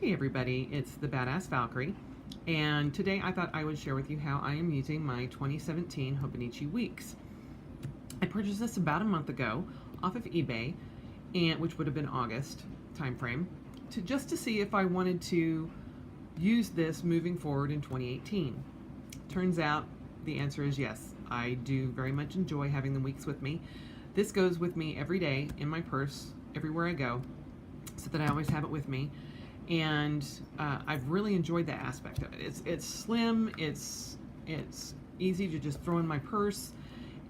Hey everybody, it's the Badass Valkyrie, and today I thought I would share with you how I am using my 2017 Hobonichi Weeks. I purchased this about a month ago off of eBay, and which would have been August timeframe, just to see if I wanted to use this moving forward in 2018. Turns out the answer is yes. I do very much enjoy having the weeks with me. This goes with me every day in my purse, everywhere I go, so that I always have it with me. And I've really enjoyed that aspect of it. It's slim, it's easy to just throw in my purse,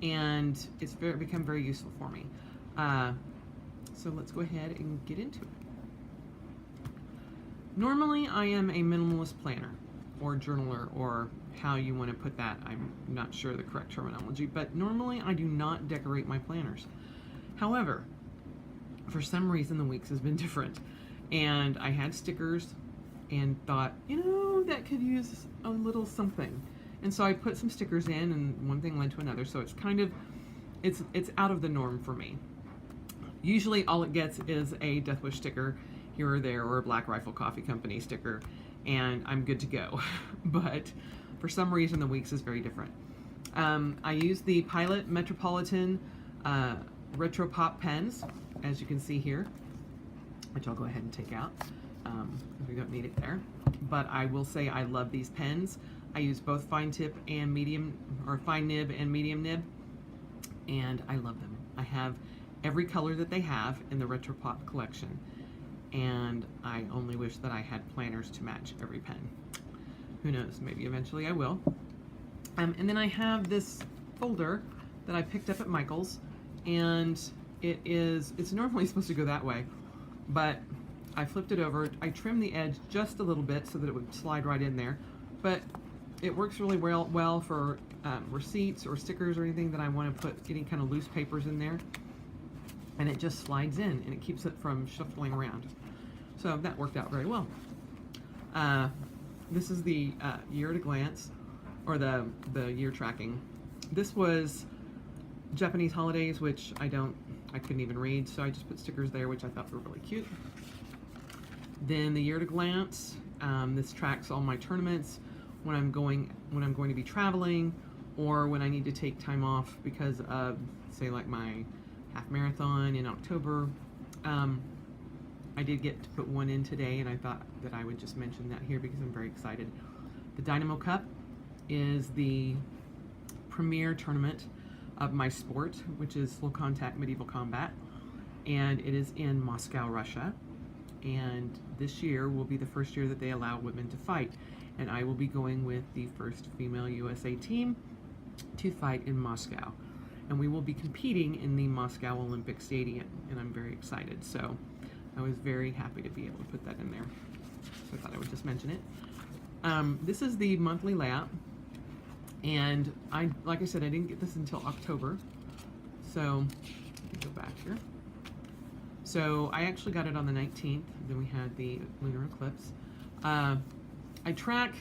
and it's become very useful for me. So let's go ahead and get into it. Normally I am a minimalist planner or journaler, or how you want to put that. I'm not sure the correct terminology, but normally I do not decorate my planners. However, for some reason the weeks has been different. And I had stickers and thought, that could use a little something. And so I put some stickers in, and one thing led to another. So it's kind of, it's out of the norm for me. Usually all it gets is a Death Wish sticker here or there, or a Black Rifle Coffee Company sticker, and I'm good to go. But for some reason the weeks is very different. I use the Pilot Metropolitan Retro Pop pens, as you can see here, which I'll go ahead and take out because we don't need it there. But I will say I love these pens. I use both fine tip and medium, or fine nib and medium nib, and I love them. I have every color that they have in the Retro Pop collection, and I only wish that I had planners to match every pen. Who knows, maybe eventually I will. And then I have this folder that I picked up at Michael's, and it's normally supposed to go that way, but I flipped it over. I trimmed the edge just a little bit so that it would slide right in there, but it works really well for receipts or stickers or anything that I want to put any kind of loose papers in there, and it just slides in and it keeps it from shuffling around. So that worked out very well. This is the year at a glance, or the year tracking. This was Japanese holidays, which I couldn't even read, so I just put stickers there, which I thought were really cute. Then the year at a glance, this tracks all my tournaments, when I'm going to be traveling, or when I need to take time off because of, say, like my half marathon in October. I did get to put one in today, and I thought that I would just mention that here because I'm very excited. The Dynamo Cup is the premier tournament of my sport, which is full contact medieval combat, and it is in Moscow, Russia. And this year will be the first year that they allow women to fight, and I will be going with the first female USA team to fight in Moscow, and we will be competing in the Moscow Olympic Stadium, and I'm very excited. So I was very happy to be able to put that in there, so I thought I would just mention it. This is the monthly layout. And like I said, I didn't get this until October. So let me go back here. So I actually got it on the 19th. Then we had the lunar eclipse. I track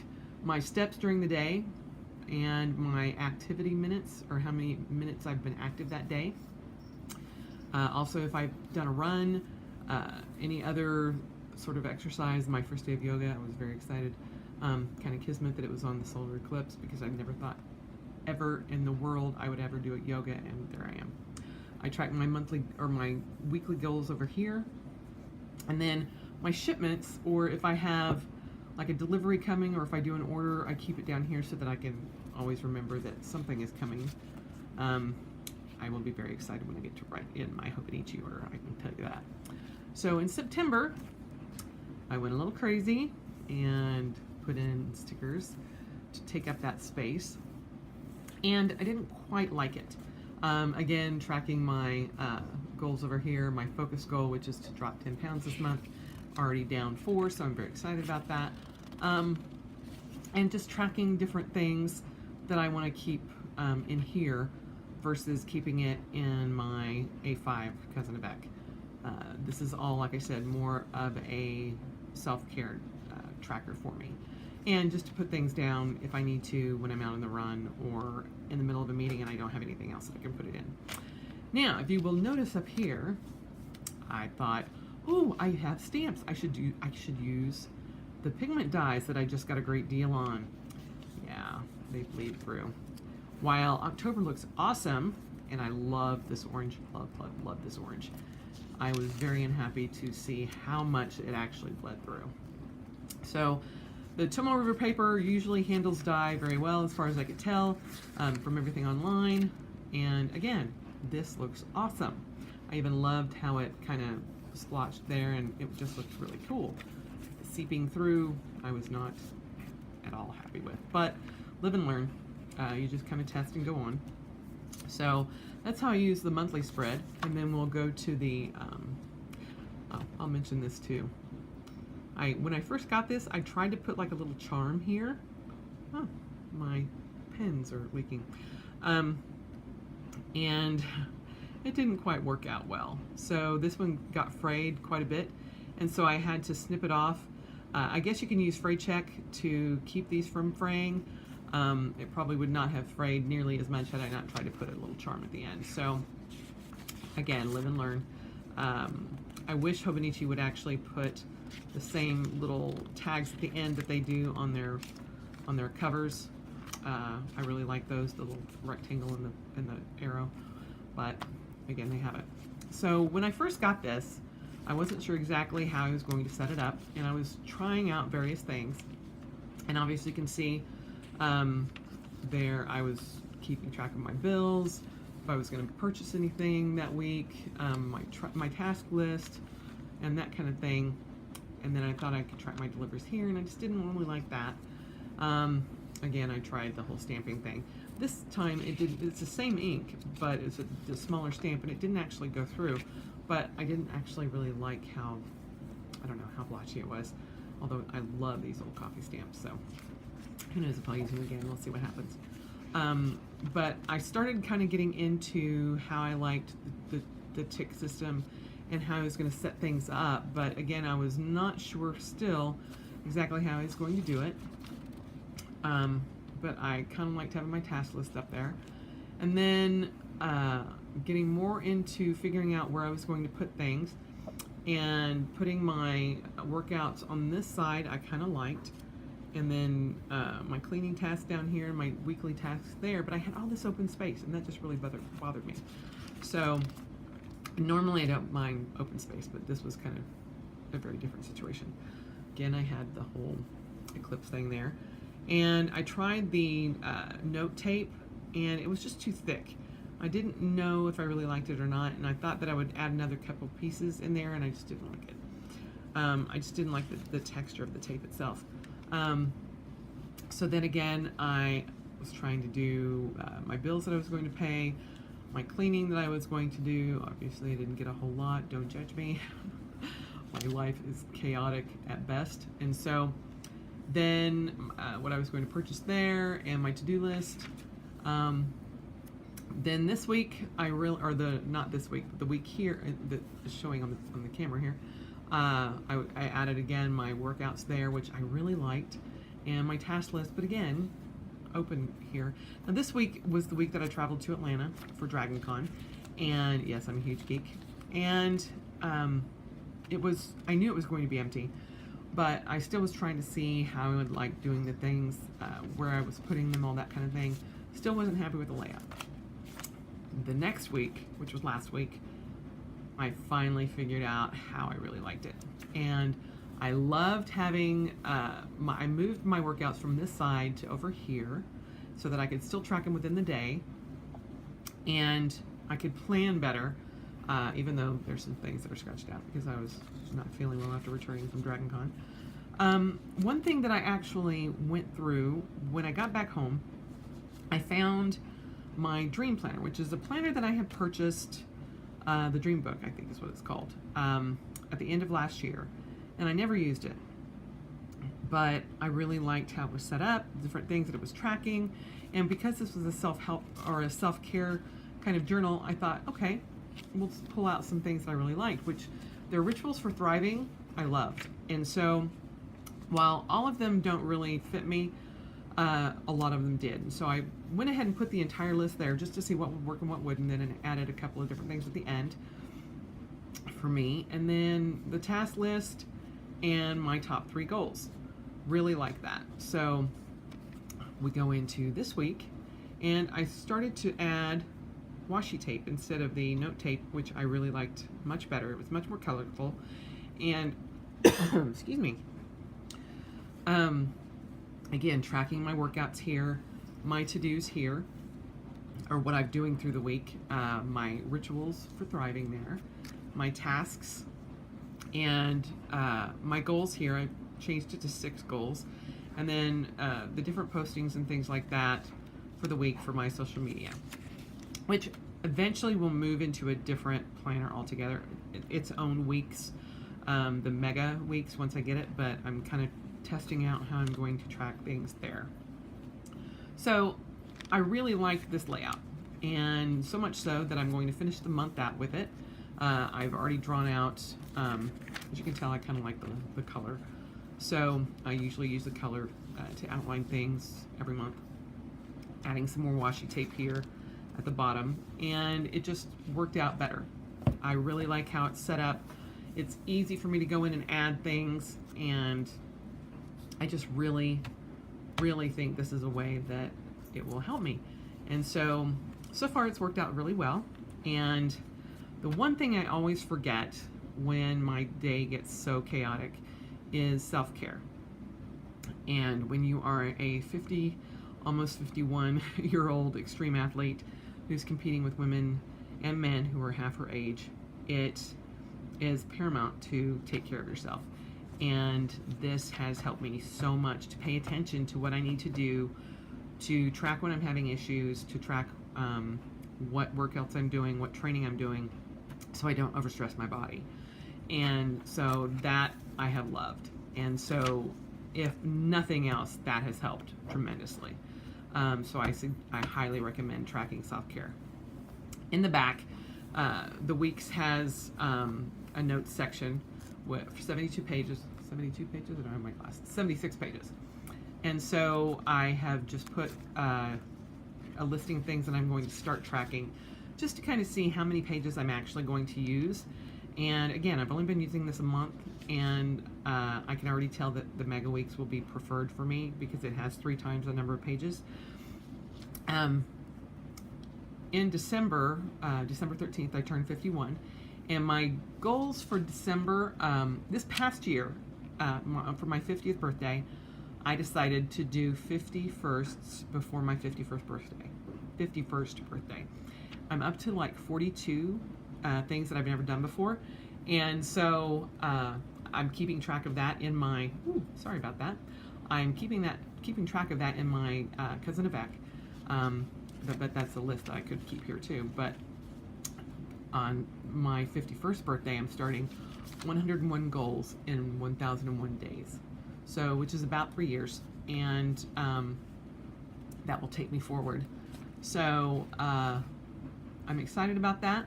my steps during the day and my activity minutes, or how many minutes I've been active that day. Also, if I've done a run, any other sort of exercise. My first day of yoga, I was very excited. Kind of kismet that it was on the solar eclipse, because I never thought ever in the world I would ever do a yoga, and there I am. I track my monthly or my weekly goals over here, and then my shipments, or if I have like a delivery coming, or if I do an order, I keep it down here so that I can always remember that something is coming. I will be very excited when I get to write in my Hobonichi order, I can tell you that. So in September, I went a little crazy and put in stickers to take up that space, and I didn't quite like it. Again, tracking my goals over here, my focus goal, which is to drop 10 pounds this month, already down 4, so I'm very excited about that. And just tracking different things that I want to keep in here versus keeping it in my A5 Cousin of Beck. This is all, like I said, more of a self-care tracker for me. And just to put things down if I need to when I'm out on the run or in the middle of a meeting and I don't have anything else that I can put it in. Now, if you will notice up here, I thought, Oh, I have stamps. I should use the pigment dyes that I just got a great deal on. Yeah, they bleed through. While October looks awesome, and I love this orange, love this orange, I was very unhappy to see how much it actually bled through. So the Tomo River paper usually handles dye very well as far as I could tell from everything online. And again, this looks awesome. I even loved how it kind of splotched there, and it just looked really cool. Seeping through, I was not at all happy with, but live and learn. You just kind of test and go on. So that's how I use the monthly spread, and then we'll go to the, I'll mention this too. When I first got this, I tried to put like a little charm here. Oh, my pens are leaking. And it didn't quite work out well. So this one got frayed quite a bit, and so I had to snip it off. I guess you can use fray check to keep these from fraying. It probably would not have frayed nearly as much had I not tried to put a little charm at the end. So again, live and learn. I wish Hobonichi would actually put the same little tags at the end that they do on their covers. I really like those, the little rectangle and the arrow, but again, they have it. So when I first got this, I wasn't sure exactly how I was going to set it up, and I was trying out various things. And obviously you can see there I was keeping track of my bills, if I was going to purchase anything that week, my task list, and that kind of thing. And then I thought I could track my deliveries here, and I just didn't really like that. Again, I tried the whole stamping thing. This time it's the same ink, but it's a smaller stamp, and it didn't actually go through. But I didn't actually really like how, I don't know, how blotchy it was. Although I love these old coffee stamps, so who knows if I'll use them again. We'll see what happens. But I started kind of getting into how I liked the tick system and how I was going to set things up. But again, I was not sure still exactly how I was going to do it. But I kind of liked having my task list up there. And then getting more into figuring out where I was going to put things, and putting my workouts on this side I kind of liked, and then my cleaning task down here and my weekly tasks there, but I had all this open space, and that just really bothered me. So normally I don't mind open space, but this was kind of a very different situation. Again, I had the whole eclipse thing there, and I tried the note tape, and it was just too thick. I didn't know if I really liked it or not, and I thought that I would add another couple pieces in there, and I just didn't like it. I just didn't like the texture of the tape itself. So then again, I was trying to do my bills that I was going to pay, my cleaning that I was going to do. Obviously I didn't get a whole lot, don't judge me. My life is chaotic at best. And so then what I was going to purchase there, and my to-do list. Then this week, not this week, but the week here that is showing on the camera here, I added again my workouts there, which I really liked, and my task list, but again, open here. Now this week was the week that I traveled to Atlanta for Dragon Con, and yes, I'm a huge geek, and I knew it was going to be empty, but I still was trying to see how I would like doing the things, where I was putting them, all that kind of thing. Still wasn't happy with the layout. The next week, which was last week, I finally figured out how I really liked it. And I loved having, I moved my workouts from this side to over here so that I could still track them within the day. And I could plan better, even though there's some things that are scratched out because I was not feeling well after returning from Dragon Con. One thing that I actually went through when I got back home, I found my dream planner, which is a planner that I had purchased, the Dream Book, I think is what it's called, at the end of last year, and I never used it. But I really liked how it was set up, different things that it was tracking, and because this was a self-help or a self-care kind of journal, I thought, okay, we'll pull out some things that I really liked, which their Rituals for Thriving, I loved. And so while all of them don't really fit me, a lot of them did. And so I went ahead and put the entire list there just to see what would work and what wouldn't, and then added a couple of different things at the end. for me. And then the task list and my top 3 goals. Really like that. So we go into this week, and I started to add washi tape instead of the note tape, which I really liked much better. It was much more colorful. And excuse me. Again, tracking my workouts here, my to-dos here, or what I'm doing through the week, my rituals for thriving there, my tasks, and my goals here. I changed it to 6 goals, and then the different postings and things like that for the week for my social media, which eventually will move into a different planner altogether, its own weeks, the mega weeks once I get it, but I'm kind of testing out how I'm going to track things there. So I really like this layout, and so much so that I'm going to finish the month out with it. I've already drawn out, as you can tell, I kind of like the color. So I usually use the color to outline things every month. Adding some more washi tape here at the bottom, and it just worked out better. I really like how it's set up. It's easy for me to go in and add things, and I just really think this is a way that it will help me. And so far it's worked out really well. And the one thing I always forget when my day gets so chaotic is self-care. And when you are a 50, almost 51-year-old extreme athlete who's competing with women and men who are half her age, it is paramount to take care of yourself. And this has helped me so much to pay attention to what I need to do, to track when I'm having issues, to track what workouts I'm doing, what training I'm doing, so I don't overstress my body. And so that I have loved. And so if nothing else, that has helped tremendously. So I highly recommend tracking self-care. In the back, the Weeks has a notes section with 72 pages. 72 pages? I don't have my glasses. 76 pages. And so I have just put a listing of things that I'm going to start tracking, just to kind of see how many pages I'm actually going to use. And again, I've only been using this a month, and I can already tell that the Mega Weeks will be preferred for me because it has 3 times the number of pages. In December, December 13th, I turned 51, and my goals for December, this past year, for my 50th birthday, I decided to do 50 firsts before my 51st birthday. I'm up to like 42 things that I've never done before, and so I'm keeping track of that in my. Sorry about that. I'm keeping track of that in my Cousin Avec. But that's a list that I could keep here too. But on my 51st birthday, I'm starting 101 goals in 1,001 days. So, which is about 3 years, and that will take me forward. So I'm excited about that.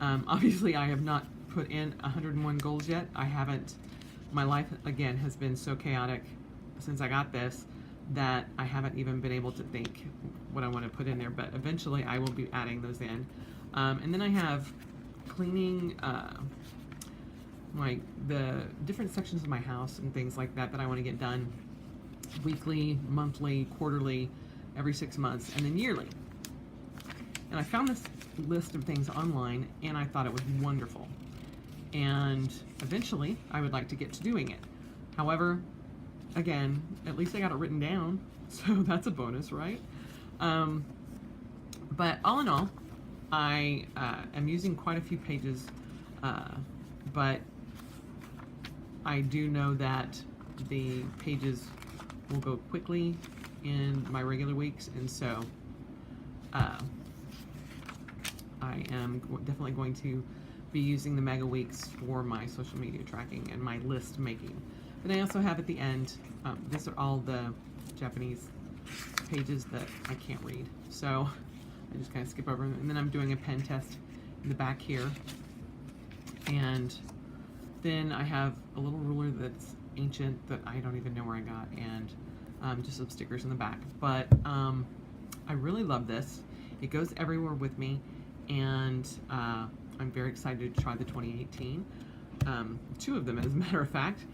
Obviously, I have not put in 101 goals yet. I haven't. My life, again, has been so chaotic since I got this that I haven't even been able to think what I want to put in there. But eventually, I will be adding those in. And then I have cleaning the different sections of my house and things like that I want to get done weekly, monthly, quarterly, every 6 months, and then yearly. And I found this list of things online, and I thought it was wonderful. And eventually, I would like to get to doing it. However, again, at least I got it written down, so that's a bonus, right? But all in all, I am using quite a few pages, but I do know that the pages will go quickly in my regular weeks, and so I am definitely going to be using the Mega Weeks for my social media tracking and my list making. But I also have at the end, these are all the Japanese pages that I can't read, so I just kind of skip over them. And then I'm doing a pen test in the back here. And then I have a little ruler that's ancient that I don't even know where I got, and just some stickers in the back. But I really love this. It goes everywhere with me, and I'm very excited to try the 2018. Two of them, as a matter of fact.